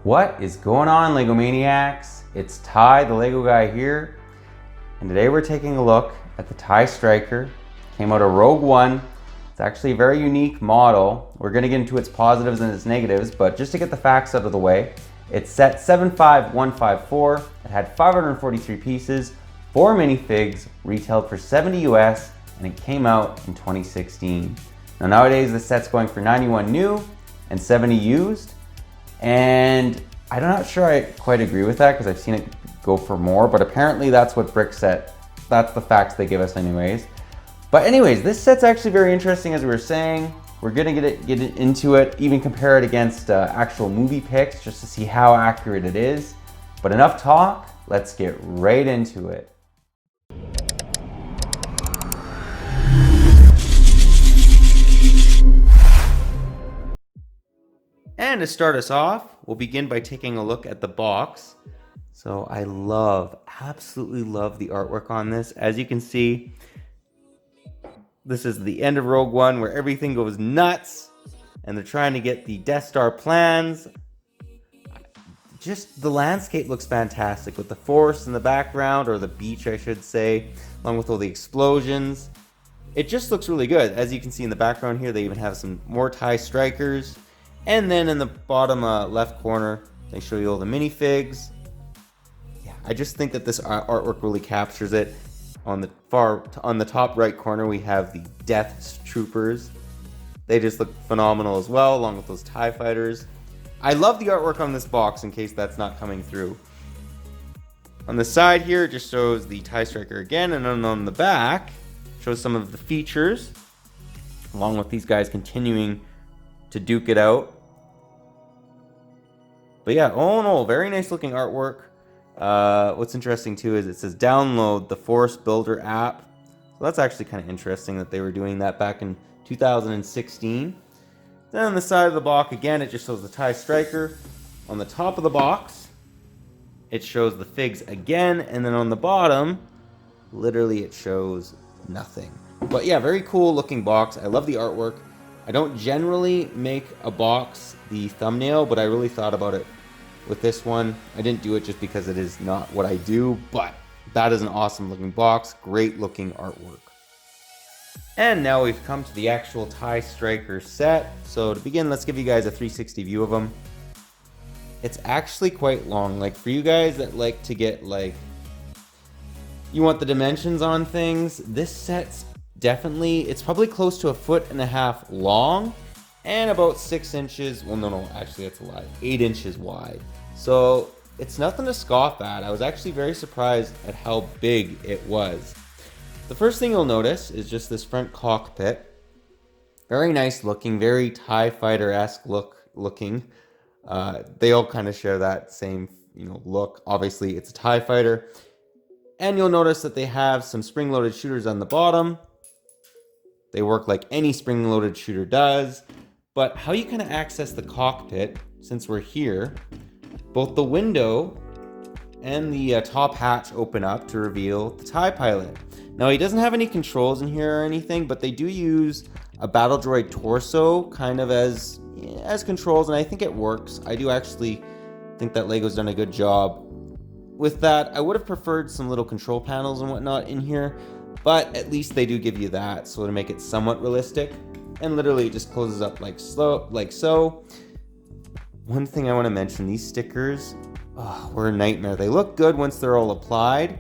What is going on, Lego Maniacs? It's Ty, the Lego guy here, and today we're taking a look at the TIE Striker. Came out of Rogue One. It's actually a very unique model. We're going to get into its positives and its negatives, but just to get the facts out of the way, it's set 75154. It had 543 pieces, 4 minifigs, retailed for $70 US, and it came out in 2016. Now nowadays this set's going for 91 new and 70 used. And I'm not sure I quite agree with that because I've seen it go for more, but apparently that's what Brickset, that's the facts they give us anyways. But anyways, this set's actually very interesting, as we were saying. We're gonna get into it, even compare it against actual movie picks just to see how accurate it is. But enough talk, let's get right into it. And to start us off, we'll begin by taking a look at the box. So I absolutely love the artwork on this. As you can see, this is the end of Rogue One where everything goes nuts and they're trying to get the Death Star plans. Just the landscape looks fantastic with the forest in the background, or the beach I should say, along with all the explosions. It just looks really good. As you can see in the background here, they even have some more TIE Strikers. And then in the bottom left corner, they show you all the minifigs. Yeah, I just think that this artwork really captures it. On the top right corner, we have the Death Troopers. They just look phenomenal as well, along with those TIE Fighters. I love the artwork on this box, in case that's not coming through. On the side here, it just shows the TIE Striker again, and then on the back, shows some of the features, along with these guys continuing to duke it out. But yeah, all in all, very nice looking artwork. What's interesting too is it says download the Force Builder app. So that's actually kind of interesting that they were doing that back in 2016. Then on the side of the box, again, it just shows the TIE Striker. On the top of the box, it shows the figs again. And then on the bottom, literally it shows nothing. But yeah, very cool looking box. I love the artwork. I don't generally make a box the thumbnail, but I really thought about it with this one. I didn't do it just because it is not what I do, but that is an awesome looking box, great looking artwork. And now we've come to the actual TIE Striker set. So to begin, let's give you guys a 360 view of them. It's actually quite long. Like for you guys that like to get you want the dimensions on things, this set's definitely, it's probably close to 1.5 feet long and about 6 inches, well no, actually that's a lie, 8 inches wide. So it's nothing to scoff at. I was actually very surprised at how big it was. The first thing you'll notice is just this front cockpit. Very nice looking, very TIE Fighter-esque looking. They all kind of share that same look. Obviously it's a TIE Fighter. And you'll notice that they have some spring-loaded shooters on the bottom. They work like any spring-loaded shooter does. But how you kind of access the cockpit, since we're here, both the window and the top hatch open up to reveal the TIE pilot. Now he doesn't have any controls in here or anything, but they do use a battle droid torso kind of as controls, and I think it works. I do actually think that Lego's done a good job with that. I would have preferred some little control panels and whatnot in here, but at least they do give you that, so to make it somewhat realistic. And literally it just closes up like so. One thing I want to mention, these stickers were a nightmare. They look good once they're all applied,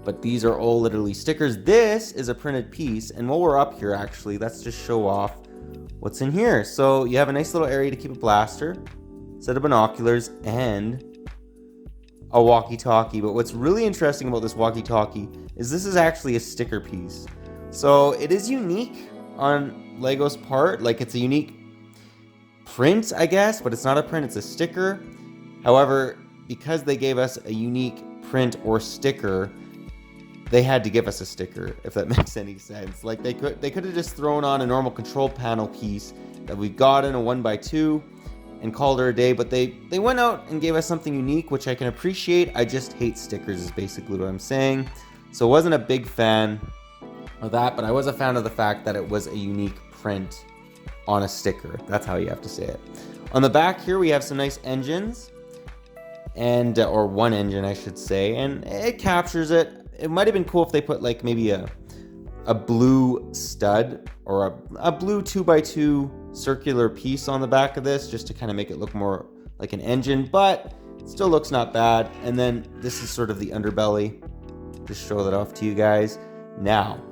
but these are all literally stickers. This is a printed piece, and while we're up here, actually, let's just show off what's in here. So you have a nice little area to keep a blaster, set of binoculars, and a walkie-talkie. But what's really interesting about this walkie-talkie is this is actually a sticker piece. So it is unique on Lego's part. Like, it's a unique print, I guess, but it's not a print, it's a sticker. However, because they gave us a unique print or sticker, they had to give us a sticker, if that makes any sense. Like, they could have just thrown on a normal control panel piece that we got in a 1x2 and called her a day, but they went out and gave us something unique, which I can appreciate. I just hate stickers is basically what I'm saying. So I wasn't a big fan of that, but I was a fan of the fact that it was a unique print on a sticker. That's how you have to say it. On the back here, we have some nice engines, and or one engine, I should say, and it captures it. It might have been cool if they put like maybe a blue stud or a blue 2x2 circular piece on the back of this, just to kind of make it look more like an engine, but it still looks not bad. And then this is sort of the underbelly. Just show that off to you guys. Now,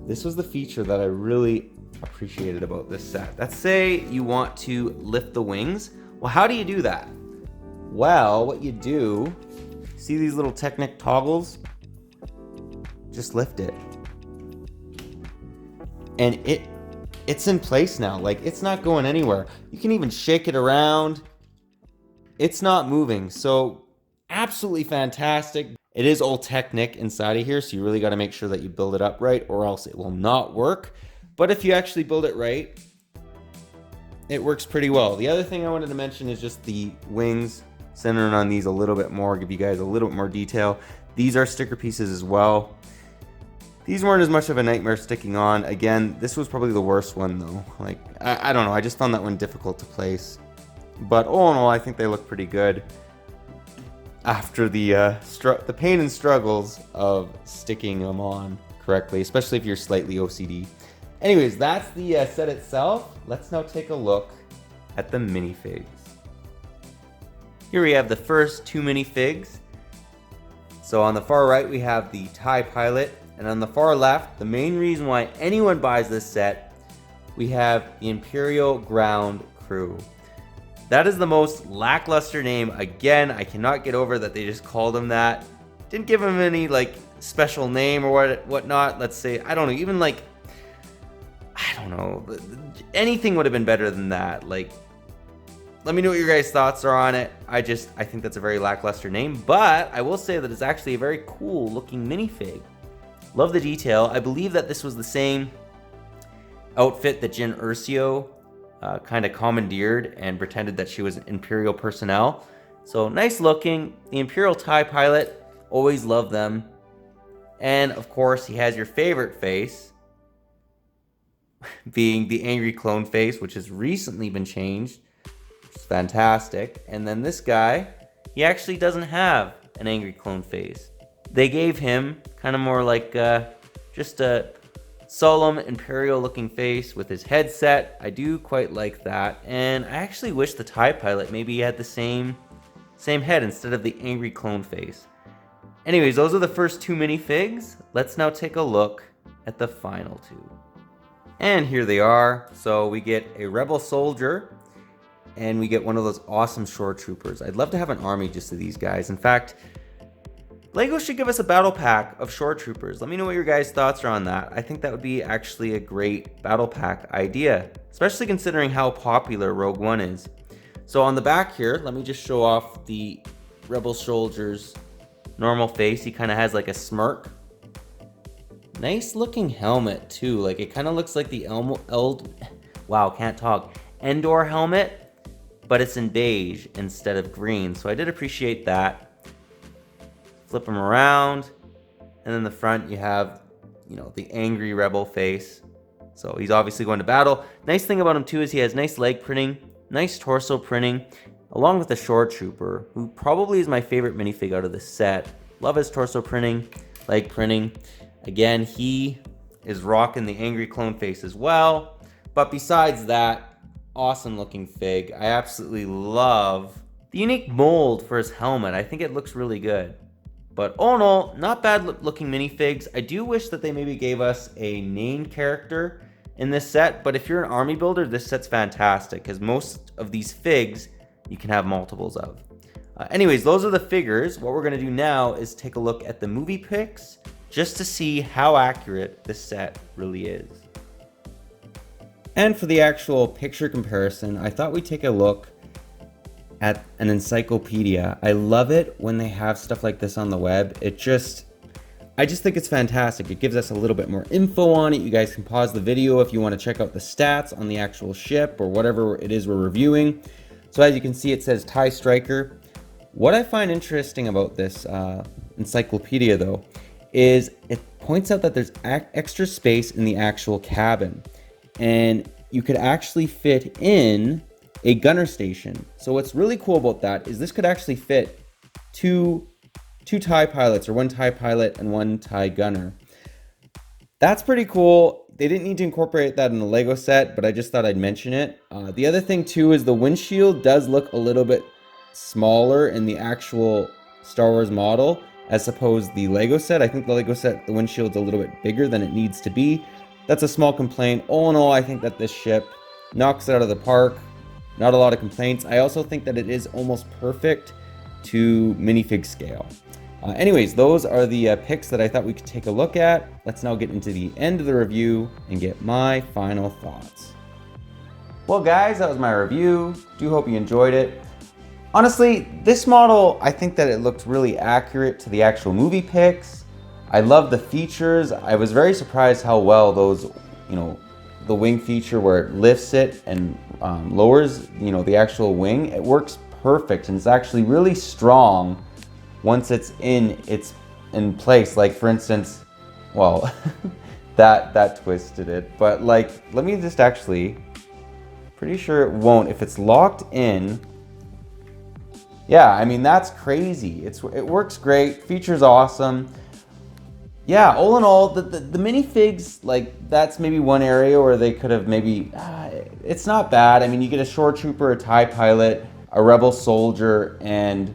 this was the feature that I really appreciated about this set. Let's say you want to lift the wings. Well, how do you do that? Well, what you do, see these little Technic toggles? Just lift it. And it's in place now. Like, it's not going anywhere. You can even shake it around. It's not moving. So absolutely fantastic. It is all Technic inside of here, so you really got to make sure that you build it up right, or else it will not work. But if you actually build it right, it works pretty well. The other thing I wanted to mention is just the wings, centering on these a little bit more, give you guys a little bit more detail. These are sticker pieces as well. These weren't as much of a nightmare sticking on. Again, this was probably the worst one though. Like, I don't know, I just found that one difficult to place. But all in all, I think they look pretty good after the pain and struggles of sticking them on correctly, especially if you're slightly OCD. Anyways, that's the set itself. Let's now take a look at the minifigs. Here we have the first two minifigs. So on the far right, we have the TIE Pilot, and on the far left, the main reason why anyone buys this set, we have the Imperial Ground Crew. That is the most lackluster name. Again, I cannot get over that they just called him that. Didn't give him any like special name or whatnot. Let's say, I don't know, even like, I don't know, anything would have been better than that. Like, let me know what your guys' thoughts are on it. I think that's a very lackluster name, but I will say that it's actually a very cool looking minifig. Love the detail. I believe that this was the same outfit that Jyn Erso kind of commandeered and pretended that she was Imperial personnel. So nice looking. The Imperial TIE Pilot, always love them. And of course, he has your favorite face, being the angry clone face, which has recently been changed. It's fantastic. And then this guy, he actually doesn't have an angry clone face. They gave him kind of more like just a solemn Imperial looking face with his headset. I do quite like that. And I actually wish the TIE Pilot maybe had the same head instead of the angry clone face. Anyways, those are the first two minifigs. Let's now take a look at the final two. And here they are. So we get a Rebel soldier, and we get one of those awesome shore troopers. I'd love to have an army just of these guys. In fact, Lego should give us a battle pack of shore troopers. Let me know what your guys' thoughts are on that. I think that would be actually a great battle pack idea, especially considering how popular Rogue One is. So on the back here, let me just show off the Rebel soldier's normal face. He kind of has like a smirk. Nice looking helmet too. Like, it kind of looks like the Endor helmet, but it's in beige instead of green. So I did appreciate that. Flip him around, and then the front you have, you know, the angry rebel face. So he's obviously going to battle. Nice thing about him too is he has nice leg printing, nice torso printing, along with the shore trooper, who probably is my favorite minifig out of this set. Love his torso printing, leg printing. Again, he is rocking the angry clone face as well. But besides that, awesome looking fig. I absolutely love the unique mold for his helmet. I think it looks really good. But all in all, not bad looking minifigs. I do wish that they maybe gave us a named character in this set, but if you're an army builder, this set's fantastic because most of these figs you can have multiples of. Anyways, those are the figures. What we're going to do now is take a look at the movie pics just to see how accurate this set really is. And for the actual picture comparison, I thought we'd take a look at an encyclopedia. I love it when they have stuff like this on the web. I just think it's fantastic. It gives us a little bit more info on it. You guys can pause the video if you want to check out the stats on the actual ship or whatever it is we're reviewing. So as you can see, it says TIE Striker. What I find interesting about this encyclopedia though is it points out that there's extra space in the actual cabin, and you could actually fit in a gunner station. So what's really cool about that is this could actually fit two TIE pilots, or one TIE pilot and one TIE gunner. That's pretty cool. They didn't need to incorporate that in the Lego set, but I just thought I'd mention it. The other thing too is the windshield does look a little bit smaller in the actual Star Wars model as opposed to the Lego set. I think the Lego set, the windshield's a little bit bigger than it needs to be. That's a small complaint. All in all, I think that this ship knocks it out of the park. Not a lot of complaints. I also think that it is almost perfect to minifig scale. Anyways, those are the picks that I thought we could take a look at. Let's now get into the end of the review and get my final thoughts. Well guys, that was my review. Do hope you enjoyed it. Honestly, this model, I think that it looked really accurate to the actual movie picks. I love the features. I was very surprised how well those, the wing feature where it lifts it and lowers, the actual wing, it works perfect and it's actually really strong once it's in place. Like for instance, well, that twisted it, but like, let me just actually, pretty sure it won't. If it's locked in, yeah, I mean, that's crazy. It works great, features awesome. Yeah, all in all, the minifigs, like that's maybe one area where they could have maybe, it's not bad. I mean, you get a shore trooper, a TIE pilot, a rebel soldier, and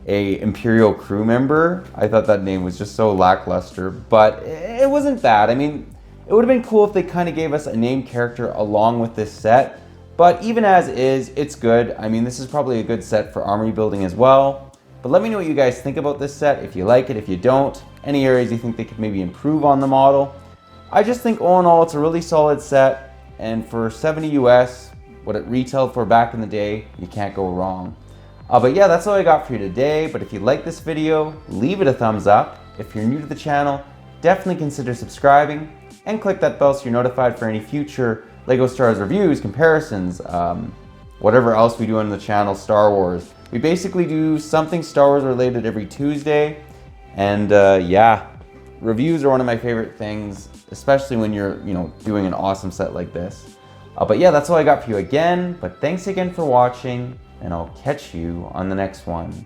a Imperial crew member. I thought that name was just so lackluster, but it wasn't bad. I mean, it would have been cool if they kind of gave us a named character along with this set, but even as is, it's good. I mean, this is probably a good set for army building as well. But let me know what you guys think about this set, if you like it, if you don't, any areas you think they could maybe improve on the model. I just think all in all, it's a really solid set, and for 70 US, what it retailed for back in the day, you can't go wrong. But yeah, that's all I got for you today. But if you like this video, leave it a thumbs up. If you're new to the channel, definitely consider subscribing and click that bell so you're notified for any future Lego Star Wars reviews, comparisons, whatever else we do on the channel, Star Wars. We basically do something Star Wars related every Tuesday. And yeah, reviews are one of my favorite things, especially when you're, doing an awesome set like this. But yeah, that's all I got for you again. But thanks again for watching, and I'll catch you on the next one.